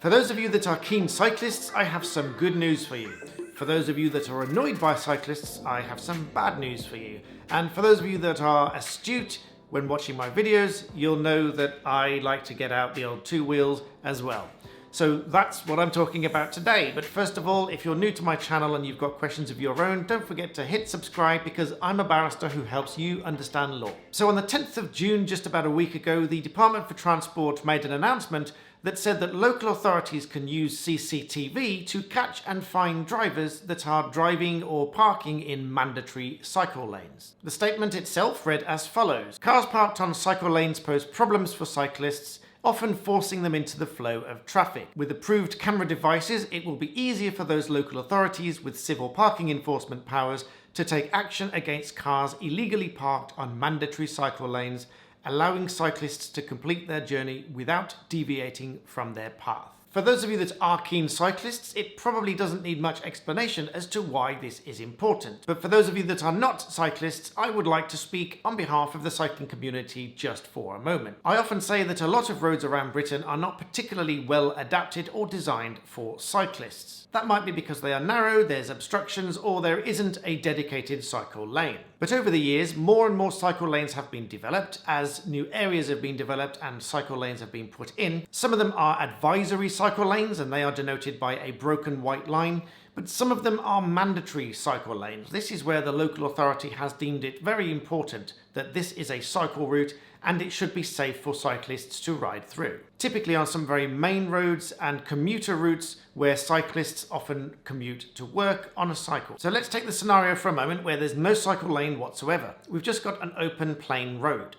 For those of you that are keen cyclists, I have some good news for you. For those of you that are annoyed by cyclists, I have some bad news for you. And for those of you that are astute when watching my videos, you'll know that I like to get out the old two wheels as well. So that's what I'm talking about today. But first of all, if you're new to my channel and you've got questions of your own, don't forget to hit subscribe because I'm a barrister who helps you understand law. So on the 10th of June, just about a week ago, the Department for Transport made an announcement that said that local authorities can use CCTV to catch and fine drivers that are driving or parking in mandatory cycle lanes. The statement itself read as follows: cars parked on cycle lanes pose problems for cyclists, often forcing them into the flow of traffic. With approved camera devices, it will be easier for those local authorities with civil parking enforcement powers to take action against cars illegally parked on mandatory cycle lanes, allowing cyclists to complete their journey without deviating from their path. For those of you that are keen cyclists, it probably doesn't need much explanation as to why this is important. But for those of you that are not cyclists, I would like to speak on behalf of the cycling community just for a moment. I often say that a lot of roads around Britain are not particularly well adapted or designed for cyclists. That might be because they are narrow, there's obstructions, or there isn't a dedicated cycle lane. But over the years, more and more cycle lanes have been developed as new areas have been developed and cycle lanes have been put in. Some of them are advisory cycle lanes and they are denoted by a broken white line, but some of them are mandatory cycle lanes. This is where the local authority has deemed it very important that this is a cycle route and it should be safe for cyclists to ride through. Typically on some very main roads and commuter routes where cyclists often commute to work on a cycle. So let's take the scenario for a moment where there's no cycle lane whatsoever. We've just got an open plain road.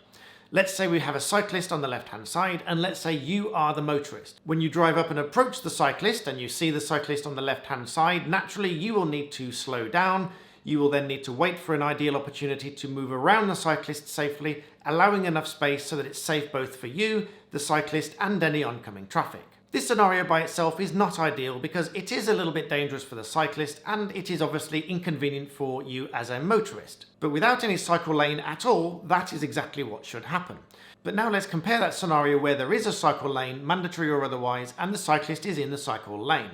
Let's say we have a cyclist on the left-hand side, and let's say you are the motorist. When you drive up and approach the cyclist and you see the cyclist on the left-hand side, naturally you will need to slow down. You will then need to wait for an ideal opportunity to move around the cyclist safely, allowing enough space so that it's safe both for you, the cyclist, and any oncoming traffic. This scenario by itself is not ideal because it is a little bit dangerous for the cyclist and it is obviously inconvenient for you as a motorist. But without any cycle lane at all, that is exactly what should happen. But now let's compare that scenario where there is a cycle lane, mandatory or otherwise, and the cyclist is in the cycle lane.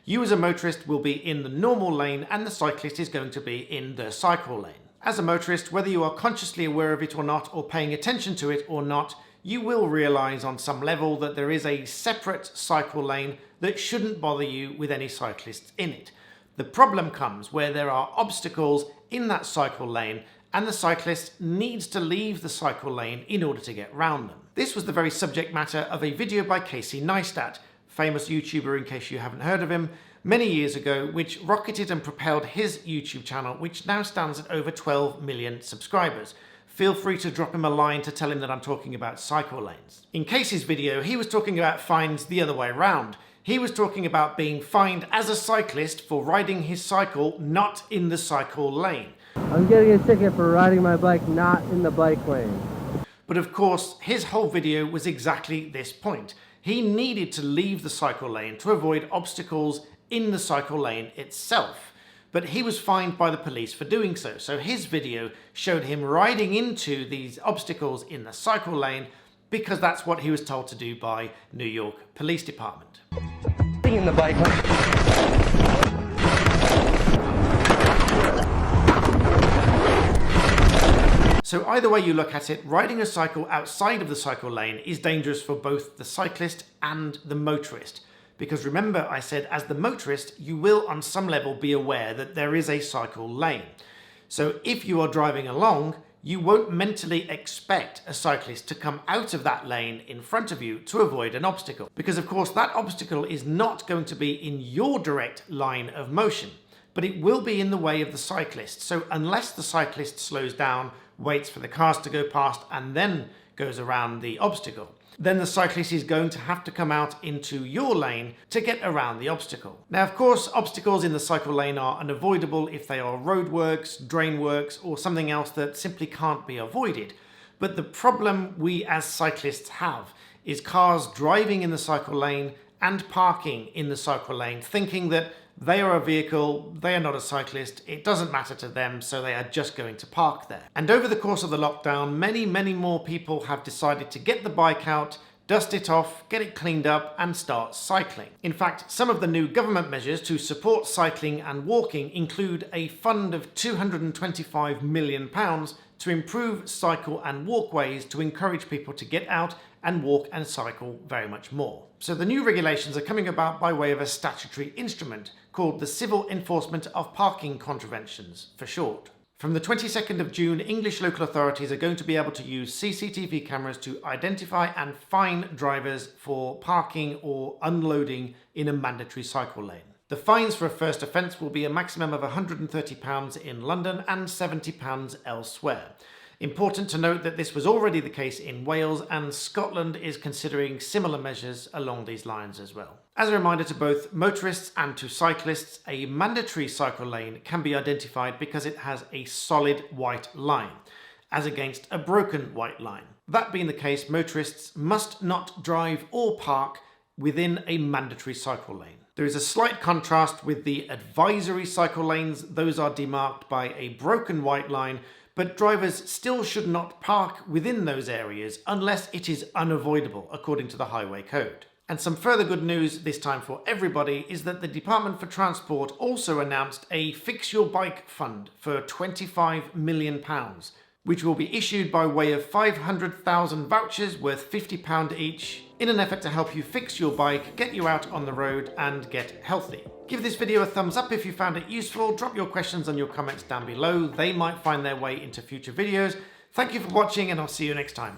You as a motorist will be in the normal lane and the cyclist is going to be in the cycle lane. As a motorist, whether you are consciously aware of it or not, or paying attention to it or not, you will realise on some level that there is a separate cycle lane that shouldn't bother you with any cyclists in it. The problem comes where there are obstacles in that cycle lane and the cyclist needs to leave the cycle lane in order to get round them. This was the very subject matter of a video by Neistat, famous YouTuber in case you haven't heard of him, many years ago, which rocketed and propelled his YouTube channel, which now stands at over 12 million subscribers. Feel free to drop him a line to tell him that I'm talking about cycle lanes. In Casey's video, he was talking about fines the other way around. He was talking about being fined as a cyclist for riding his cycle not in the cycle lane. I'm getting a ticket for riding my bike not in the bike lane. But of course, his whole video was exactly this point. He needed to leave the cycle lane to avoid obstacles in the cycle lane itself. But he was fined by the police for doing so. So his video showed him riding into these obstacles in the cycle lane because that's what he was told to do by New York Police Department. In the bike lane. So either way you look at it, riding a cycle outside of the cycle lane is dangerous for both the cyclist and the motorist. Because remember, I said as the motorist, you will on some level be aware that there is a cycle lane. So if you are driving along, you won't mentally expect a cyclist to come out of that lane in front of you to avoid an obstacle. Because of course that obstacle is not going to be in your direct line of motion, but it will be in the way of the cyclist. So unless the cyclist slows down, waits for the cars to go past and then goes around the obstacle, then the cyclist is going to have to come out into your lane to get around the obstacle. Now, of course, obstacles in the cycle lane are unavoidable if they are roadworks, drain works, or something else that simply can't be avoided. But the problem we as cyclists have is cars driving in the cycle lane and parking in the cycle lane, thinking that they are a vehicle, they are not a cyclist, it doesn't matter to them, so they are just going to park there. And over the course of the lockdown, many more people have decided to get the bike out, dust it off, get it cleaned up and start cycling. In fact, some of the new government measures to support cycling and walking include a fund of £225 million to improve cycle and walkways to encourage people to get out and walk and cycle very much more. So the new regulations are coming about by way of a statutory instrument called the Civil Enforcement of Parking Contraventions, for short. From the 22nd of June, English local authorities are going to be able to use CCTV cameras to identify and fine drivers for parking or unloading in a mandatory cycle lane. The fines for a first offence will be a maximum of £130 in London and £70 elsewhere. Important to note that this was already the case in Wales, and Scotland is considering similar measures along these lines as well. As a reminder to both motorists and to cyclists, a mandatory cycle lane can be identified because it has a solid white line, as against a broken white line. That being the case, motorists must not drive or park within a mandatory cycle lane. There is a slight contrast with the advisory cycle lanes. Those are demarked by a broken white line, but drivers still should not park within those areas unless it is unavoidable, according to the Highway Code. And some further good news, this time for everybody, is that the Department for Transport also announced a Fix Your Bike fund for £25 million, which will be issued by way of 500,000 vouchers worth £50 each in an effort to help you fix your bike, get you out on the road and get healthy. Give this video a thumbs up if you found it useful. Drop your questions and your comments down below. They might find their way into future videos. Thank you for watching and I'll see you next time.